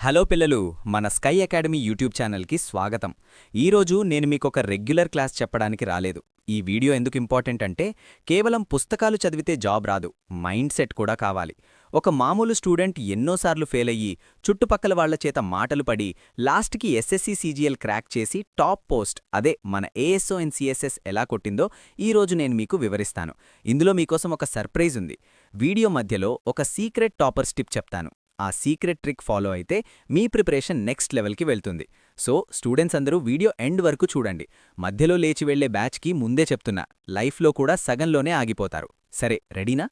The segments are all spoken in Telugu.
హలో పిల్లలు, మన స్కై అకాడమీ యూట్యూబ్ ఛానల్కి స్వాగతం. ఈరోజు నేను మీకొక రెగ్యులర్ క్లాస్ చెప్పడానికి రాలేదు. ఈ వీడియో ఎందుకు ఇంపార్టెంట్ అంటే, కేవలం పుస్తకాలు చదివితే జాబ్ రాదు, మైండ్ సెట్ కూడా కావాలి. ఒక మామూలు స్టూడెంట్ ఎన్నోసార్లు ఫెయిల్ అయ్యి, చుట్టుపక్కల వాళ్ల చేత మాటలు పడి, లాస్ట్కి ఎస్ఎస్సి సీజీఎల్ క్రాక్ చేసి టాప్ పోస్ట్, అదే మన ఏఎస్ఓ అండ్ సిఎస్ఎస్ ఎలా కొట్టిందో ఈరోజు నేను మీకు వివరిస్తాను. ఇందులో మీకోసం ఒక సర్ప్రైజ్ ఉంది. వీడియో మధ్యలో ఒక సీక్రెట్ టాపర్స్ టిప్ చెప్తాను. ఆ సీక్రెట్ ట్రిక్ ఫాలో అయితే మీ ప్రిపరేషన్ నెక్స్ట్ లెవెల్కి వెళ్తుంది. సో స్టూడెంట్స్ అందరూ వీడియో ఎండ్ వరకు చూడండి. మధ్యలో లేచి వెళ్లే బ్యాచ్కి ముందే చెప్తున్నా, లైఫ్లో కూడా సగంలోనే ఆగిపోతారు. సరే, రెడీనా?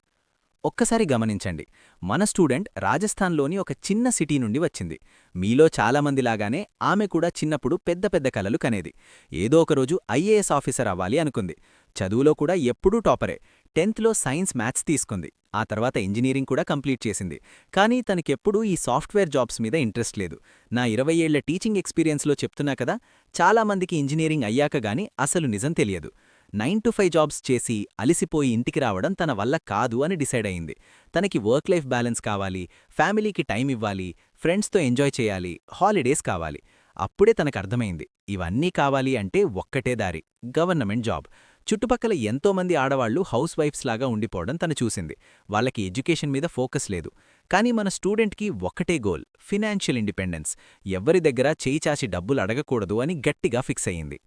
ఒక్కసారి గమనించండి. మన స్టూడెంట్ రాజస్థాన్లోని ఒక చిన్న సిటీ నుండి వచ్చింది. మీలో చాలామందిలాగానే ఆమె కూడా చిన్నప్పుడు పెద్ద పెద్ద కలలు కనేది. ఏదో ఒకరోజు ఐఏఎస్ ఆఫీసర్ అవ్వాలి అనుకుంది. చదువులో కూడా ఎప్పుడూ టాపరే. 10th లో సైన్స్ మ్యాథ్స్ తీసుకుంది. ఆ తర్వాత ఇంజనీరింగ్ కూడా కంప్లీట్ చేసింది. కానీ తనకెప్పుడూ ఈ సాఫ్ట్వేర్ జాబ్స్ మీద ఇంట్రెస్ట్ లేదు. నా 20 ఏళ్ల టీచింగ్ ఎక్స్పీరియన్స్లో చెప్తున్నా కదా, చాలామందికి ఇంజనీరింగ్ అయ్యాక గానీ అసలు నిజం తెలియదు. 9 to 5 జాబ్స్ చేసి అలిసిపోయి ఇంటికి రావడం తన వల్ల కాదు అని డిసైడ్ అయింది. తనకి వర్క్ లైఫ్ బ్యాలెన్స్ కావాలి, ఫ్యామిలీకి టైం ఇవ్వాలి, ఫ్రెండ్స్తో ఎంజాయ్ చేయాలి, హాలిడేస్ కావాలి. అప్పుడే తనకర్థమైంది, ఇవన్నీ కావాలి అంటే ఒక్కటే దారి, గవర్నమెంట్ జాబ్. చుట్టుపక్కల ఎంతోమంది ఆడవాళ్లు హౌస్ వైఫ్స్ లాగా ఉండిపోవడం తను చూసింది. వాళ్ళకి ఎడ్యుకేషన్ మీద ఫోకస్ లేదు. కానీ మన స్టూడెంట్కి ఒక్కటే గోల్, ఫినాన్షియల్ ఇండిపెండెన్స్. ఎవ్వరి దగ్గర చేయి చాచి డబ్బులు అడగకూడదు అని గట్టిగా ఫిక్స్ అయ్యింది.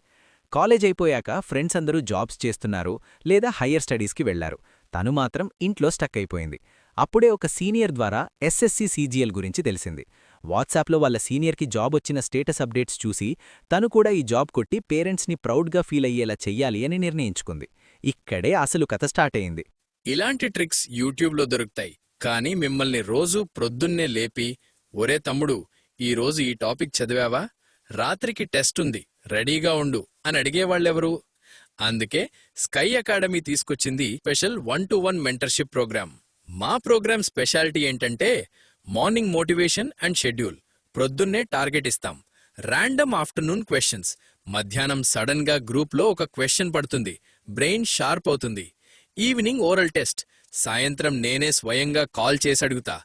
కాలేజ్ అయిపోయాక ఫ్రెండ్స్ అందరూ జాబ్స్ చేస్తున్నారు లేదా హయ్యర్ స్టడీస్కి వెళ్లారు. తను మాత్రం ఇంట్లో స్టక్ అయిపోయింది. అప్పుడే ఒక సీనియర్ ద్వారా ఎస్ఎస్సి సీజీఎల్ గురించి తెలిసింది. వాట్సాప్లో వాళ్ళ సీనియర్కి జాబ్ వచ్చిన స్టేటస్ అప్డేట్స్ చూసి తను కూడా ఈ జాబ్ కొట్టి పేరెంట్స్ని ప్రౌడ్గా ఫీల్ అయ్యేలా చెయ్యాలి అని నిర్ణయించుకుంది. ఇక్కడే అసలు కథ స్టార్ట్ అయింది. ఇలాంటి ట్రిక్స్ యూట్యూబ్లో దొరుకుతాయి, కానీ మిమ్మల్ని రోజూ ప్రొద్దున్నే లేపి, ఒరే తమ్ముడు, ఈరోజు ఈ టాపిక్ చదివావా, రాత్రికి టెస్ట్ ఉంది, రెడీగా ఉండు అని అడిగేవాళ్లెవరు? అందుకే స్కై అకాడమీ తీసుకొచ్చింది స్పెషల్ 1-to-1 మెంటర్షిప్ ప్రోగ్రామ్. మా ప్రోగ్రామ్ స్పెషాలిటీ ఏంటంటే, మార్నింగ్ మోటివేషన్ అండ్ షెడ్యూల్. ప్రొద్దున్నే టార్గెట్ ఇస్తాం. Random afternoon questions. మధ్యాహ్నం సడన్ గా గ్రూప్లో ఒక క్వశ్చన్ పడుతుంది, బ్రెయిన్ షార్ప్ అవుతుంది. Evening oral test. సాయంత్రం నేనే స్వయంగా కాల్ చేసి అడుగుతా.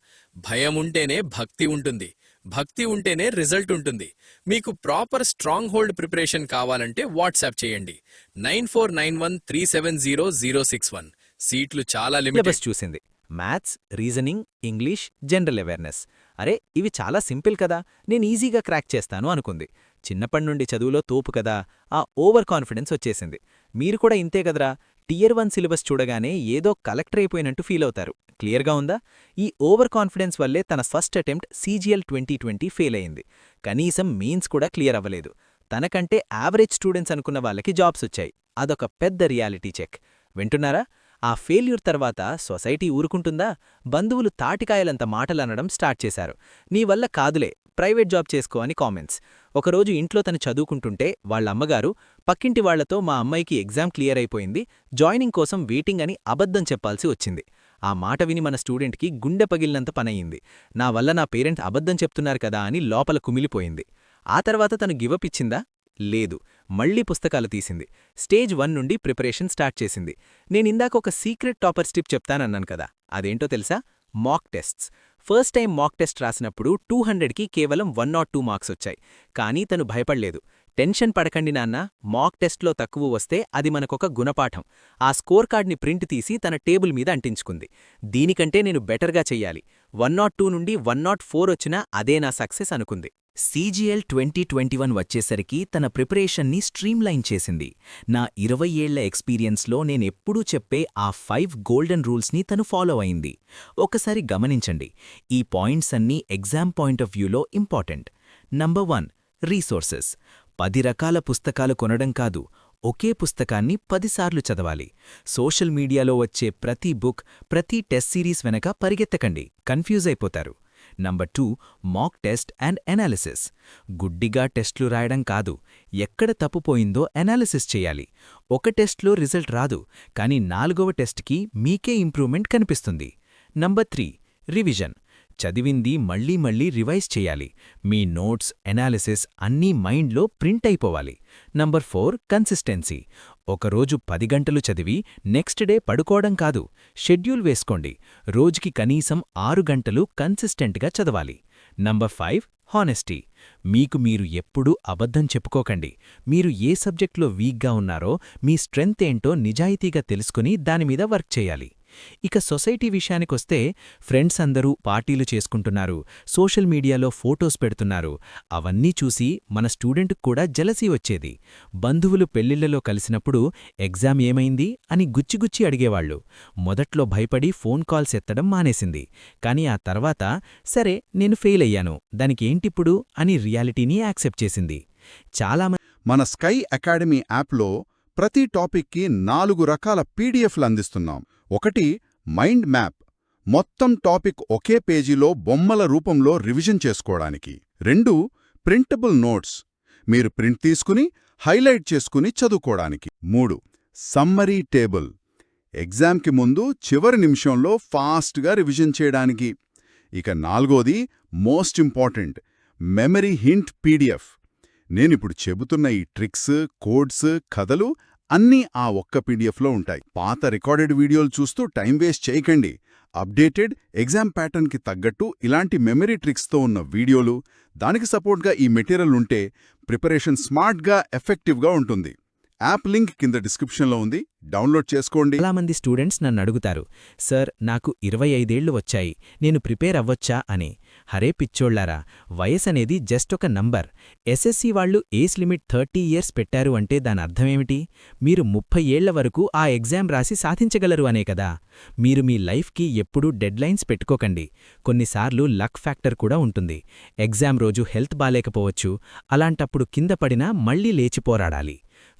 భయం ఉంటేనే భక్తి ఉంటుంది, భక్తి ఉంటేనే రిజల్ట్ ఉంటుంది. మీకు ప్రాపర్ స్ట్రాంగ్ హోల్డ్ ప్రిపరేషన్ కావాలంటే వాట్సాప్ చేయండి 9491370061. సీట్లు చాలా లిమిటెడ్. చూసింది maths, reasoning, English, general awareness. అరే, ఇవి చాలా సింపుల్ కదా, నేను ఈజీగా క్రాక్ చేస్తాను అనుకుంది. చిన్నప్పటినుండి చదువులో తోపు కదా, ఆ ఓవర్ కాన్ఫిడెన్స్ వచ్చేసింది. మీరు కూడా ఇంతే కదరా, Tier 1 సిలబస్ చూడగానే ఏదో కలెక్టర్ అయిపోయినట్టు ఫీల్ అవుతారు. క్లియర్గా ఉందా? ఈ ఓవర్ కాన్ఫిడెన్స్ వల్లే తన ఫస్ట్ అటెంప్ట్ సీజీఎల్ 2020 ఫెయిల్ అయింది. కనీసం మెయిన్స్ కూడా క్లియర్ అవ్వలేదు. తనకంటే యావరేజ్ స్టూడెంట్స్ అనుకున్న వాళ్ళకి జాబ్స్ వచ్చాయి. అదొక పెద్ద రియాలిటీ చెక్. వింటున్నారా? ఆ ఫెయిల్యూర్ తర్వాత సొసైటీ ఊరుకుంటుందా? బంధువులు తాటికాయలంత మాటలనడం స్టార్ట్ చేశారు. నీ వల్ల కాదులే, ప్రైవేట్ జాబ్ చేసుకో అని కామెంట్స్. ఒకరోజు ఇంట్లో తను చదువుకుంటుంటే వాళ్ళమ్మగారు, పక్కింటి వాళ్లతో మా అమ్మాయికి ఎగ్జామ్ క్లియర్ అయిపోయింది, జాయినింగ్ కోసం వెయిటింగ్ అని అబద్ధం చెప్పాల్సి వచ్చింది. ఆ మాట విని మన స్టూడెంట్కి గుండె పగిలినంత పనయింది. నా వల్ల నా పేరెంట్ అబద్ధం చెప్తున్నారు కదా అని లోపల కుమిలిపోయింది. ఆ తర్వాత తను గివప్ ఇచ్చిందా? లేదు. మళ్లీ పుస్తకాలు తీసింది. స్టేజ్ 1 నుండి ప్రిపరేషన్ స్టార్ట్ చేసింది. నేనిందాక ఒక సీక్రెట్ టాపర్ స్టిప్ చెప్తానన్నాను కదా, అదేంటో తెలుసా? Mock tests. First time mock test రాసినప్పుడు 200కి కేవలం 102 మార్క్స్ వచ్చాయి. కానీ తను భయపడలేదు. టెన్షన్ పడకండి నాన్న, మాక్ టెస్ట్లో తక్కువ వస్తే అది మనకొక గుణపాఠం. ఆ స్కోర్ కార్డ్ని ప్రింట్ తీసి తన టేబుల్ మీద అంటించుకుంది. దీనికంటే నేను బెటర్గా చెయ్యాలి, 102 నుండి 104 వచ్చినా అదే నా సక్సెస్ అనుకుంది. సీజీఎల్ 2021 వచ్చేసరికి తన ప్రిపరేషన్ని స్ట్రీమ్లైన్ చేసింది. నా 20 ఏళ్ల ఎక్స్పీరియన్స్లో నేనెప్పుడూ చెప్పే ఆ 5 గోల్డెన్ రూల్స్ని తను ఫాలో అయింది. ఒకసారి గమనించండి, ఈ పాయింట్స్ అన్నీ ఎగ్జామ్ పాయింట్ ఆఫ్ వ్యూలో ఇంపార్టెంట్. Number 1, resources. 10 రకాల పుస్తకాలు కొనడం కాదు, ఒకే పుస్తకాన్ని 10 సార్లు చదవాలి. సోషల్ మీడియాలో వచ్చే ప్రతి బుక్, ప్రతి టెస్ట్ సిరీస్ వెనక పరిగెత్తకండి, కన్ఫ్యూజ్ అయిపోతారు. Number 2, mock test and analysis. గుడ్డిగా టెస్ట్లు రాయడం కాదు, ఎక్కడ తప్పుపోయిందో ఎనాలిసిస్ చేయాలి. ఒక టెస్ట్లో రిజల్ట్ రాదు, కానీ 4వ టెస్ట్కి మీకే ఇంప్రూవ్మెంట్ కనిపిస్తుంది. Number 3, revision. చదివింది మళ్లీ మళ్లీ రివైజ్ చేయాలి. మీ నోట్స్, ఎనాలిసిస్ అన్నీ మైండ్లో ప్రింట్ అయిపోవాలి. Number 4, consistency. ఒకరోజు 10 గంటలు చదివి నెక్స్ట్ డే పడుకోవడం కాదు, షెడ్యూల్ వేసుకోండి. రోజుకి కనీసం 6 గంటలు కన్సిస్టెంట్గా చదవాలి. Number 5 honesty. మీకు మీరు ఎప్పుడూ అబద్ధం చెప్పుకోకండి. మీరు ఏ సబ్జెక్ట్లో వీక్గా ఉన్నారో, మీ స్ట్రెంగ్త్ ఏంటో నిజాయితీగా తెలుసుకుని దానిమీద వర్క్ చేయాలి. ఇక సొసైటీ విషయానికొస్తే ఫ్రెండ్స్ అందరూ పార్టీలు చేసుకుంటున్నారు, సోషల్ మీడియాలో ఫోటోస్ పెడుతున్నారు. అవన్నీ చూసి మన స్టూడెంట్కు కూడా జలసీ వచ్చేది. బంధువులు పెళ్లిళ్లలో కలిసినప్పుడు ఎగ్జామ్ ఏమైంది అని గుచ్చిగుచ్చి అడిగేవాళ్లు. మొదట్లో భయపడి ఫోన్ కాల్స్ ఎత్తడం మానేసింది. కానీ ఆ తర్వాత సరే నేను ఫెయిల్ అయ్యాను, దానికేంటిప్పుడు అని రియాలిటీని యాక్సెప్ట్ చేసింది. చాలామంది మన స్కై అకాడమీ యాప్లో ప్రతి టాపిక్కి 4 రకాల పీడిఎఫ్లు అందిస్తున్నాం. 1 మైండ్ మ్యాప్, మొత్తం టాపిక్ ఒకే పేజీలో బొమ్మల రూపంలో రివిజన్ చేసుకోవడానికి. 2 ప్రింటబుల్ నోట్స్, మీరు ప్రింట్ తీసుకుని హైలైట్ చేసుకుని చదువుకోవడానికి. 3 సమ్మరీ టేబుల్, ఎగ్జామ్కి ముందు చివరి నిమిషంలో ఫాస్ట్గా రివిజన్ చేయడానికి. ఇక 4ది most important memory hint PDF. నేనిప్పుడు చెబుతున్న ఈ ట్రిక్స్, కోడ్స్, కథలు అన్నీ ఆ ఒక్క పీడిఎఫ్లో ఉంటాయి. పాత రికార్డెడ్ వీడియోలు చూస్తూ టైం వేస్ట్ చేయకండి. అప్డేటెడ్ ఎగ్జామ్ ప్యాటర్న్కి తగ్గట్టు ఇలాంటి మెమరీ ట్రిక్స్తో ఉన్న వీడియోలు, దానికి సపోర్ట్గా ఈ మెటీరియల్ ఉంటే ప్రిపరేషన్ స్మార్ట్గా, ఎఫెక్టివ్గా ఉంటుంది. యాప్ లింక్ కింద డిస్క్రిప్షన్లో ఉంది, డౌన్లోడ్ చేసుకోండి. చాలామంది స్టూడెంట్స్ నన్ను అడుగుతారు, సార్ నాకు 25 ఏళ్లు వచ్చాయి, నేను ప్రిపేర్ అవ్వొచ్చా అని. హరే పిచ్చోళ్లారా, వయసనేది జస్ట్ ఒక నంబర్. ఎస్ఎస్సీ వాళ్ళు ఏజ్ లిమిట్ 30 ఇయర్స్ పెట్టారు అంటే దానర్థమేమిటి? మీరు 30 ఏళ్ల వరకు ఆ ఎగ్జామ్ రాసి సాధించగలరు అనే కదా. మీరు మీ లైఫ్కి ఎప్పుడూ డెడ్లైన్స్ పెట్టుకోకండి. కొన్నిసార్లు లక్ ఫ్యాక్టర్ కూడా ఉంటుంది. ఎగ్జామ్ రోజు హెల్త్ బాలేకపోవచ్చు, అలాంటప్పుడు కింద పడినా మళ్లీ లేచి పోరాడాలి.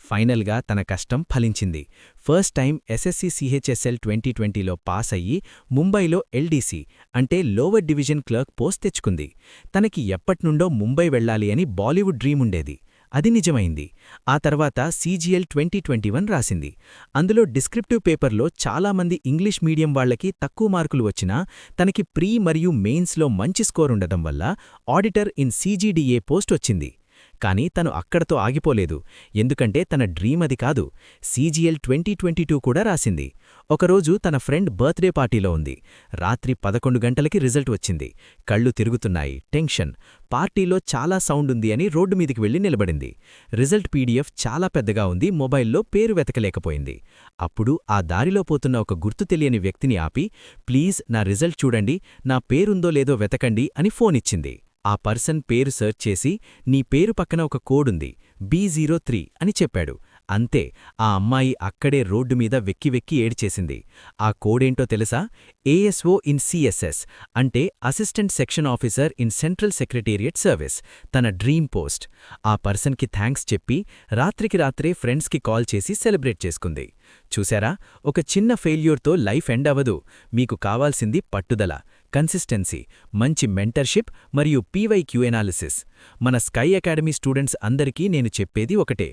ఫైనల్గా తన కష్టం ఫలించింది. ఫస్ట్ టైం ఎస్ఎస్సీ CHSL 2020లో పాస్ అయ్యి ముంబైలో LDC అంటే లోవర్ డివిజన్ క్లర్క్ పోస్ట్ తెచ్చుకుంది. తనకి ఎప్పట్నుండో ముంబై వెళ్లాలి అని బాలీవుడ్ డ్రీమ్ ఉండేది. అది నిజమైంది. ఆ తర్వాత CGL 2021 రాసింది. అందులో డిస్క్రిప్టివ్ పేపర్లో చాలామంది ఇంగ్లీష్ మీడియం వాళ్లకి తక్కువ మార్కులు వచ్చినా తనకి ప్రీ మరియు మెయిన్స్లో మంచి స్కోర్ ఉండడం వల్ల ఆడిటర్ ఇన్ CGDA పోస్ట్ వచ్చింది. కానీ తను అక్కడతో ఆగిపోలేదు. ఎందుకంటే తన డ్రీమ్ అది కాదు. CGL 2022 కూడా రాసింది. ఒకరోజు తన ఫ్రెండ్ బర్త్డే పార్టీలో ఉంది. రాత్రి 11 గంటలకి రిజల్ట్ వచ్చింది. కళ్ళు తిరుగుతున్నాయి, టెన్షన్. పార్టీలో చాలా సౌండ్ ఉంది అని రోడ్డు మీదికి వెళ్లి నిలబడింది. రిజల్ట్ PDF చాలా పెద్దగా ఉంది, మొబైల్లో పేరు వెతకలేకపోయింది. అప్పుడు ఆ దారిలో పోతున్న ఒక గుర్తు తెలియని వ్యక్తిని ఆపి, ప్లీజ్ నా రిజల్ట్ చూడండి, నా పేరుందో లేదో వెతకండి అని ఫోన్ ఇచ్చింది. ఆ పర్సన్ పేరు సర్చ్ చేసి, నీ పేరు పక్కన ఒక కోడుంది, B03 అని చెప్పాడు. అంతే, ఆ అమ్మాయి అక్కడే రోడ్డు మీద వెక్కి వెక్కి ఏడ్చేసింది. ఆ కోడేంటో తెలుసా? ASO ఇన్ CSS అంటే assistant section officer in central secretariat service, తన డ్రీమ్ పోస్ట్. ఆ పర్సన్కి థ్యాంక్స్ చెప్పి రాత్రికి రాత్రే ఫ్రెండ్స్కి కాల్ చేసి సెలబ్రేట్ చేసుకుంది. చూశారా, ఒక చిన్న ఫెయిల్యూర్తో లైఫ్ ఎండ్ అవ్వదు. మీకు కావాల్సింది పట్టుదల, కన్సిస్టెన్సీ, మంచి మెంటర్షిప్ మరియు PYQ ఎనాలిసిస్. మన స్కై అకాడమీ స్టూడెంట్స్ అందరికీ నేను చెప్పేది ఒకటే,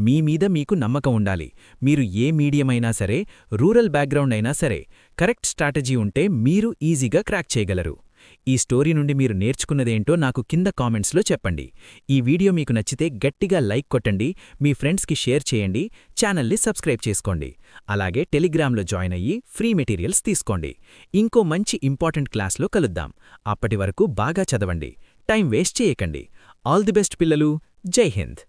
మీ మీద మీకు నమ్మకం ఉండాలి. మీరు ఏ మీడియం అయినా సరే, రూరల్ బ్యాక్గ్రౌండ్ అయినా సరే, కరెక్ట్ స్ట్రాటజీ ఉంటే మీరు ఈజీగా క్రాక్ చేయగలరు. ఈ స్టోరీ నుండి మీరు నేర్చుకున్నదేంటో నాకు కింద కామెంట్స్లో చెప్పండి. ఈ వీడియో మీకు నచ్చితే గట్టిగా లైక్ కొట్టండి, మీ ఫ్రెండ్స్కి షేర్ చేయండి, ఛానల్ని సబ్స్క్రైబ్ చేసుకోండి. అలాగే టెలిగ్రామ్లో జాయిన్ అయ్యి ఫ్రీ మెటీరియల్స్ తీసుకోండి. ఇంకో మంచి ఇంపార్టెంట్ క్లాస్లో కలుద్దాం. అప్పటి వరకు బాగా చదవండి, టైం వేస్ట్ చేయకండి. ఆల్ ది బెస్ట్ పిల్లలు. జై హింద్.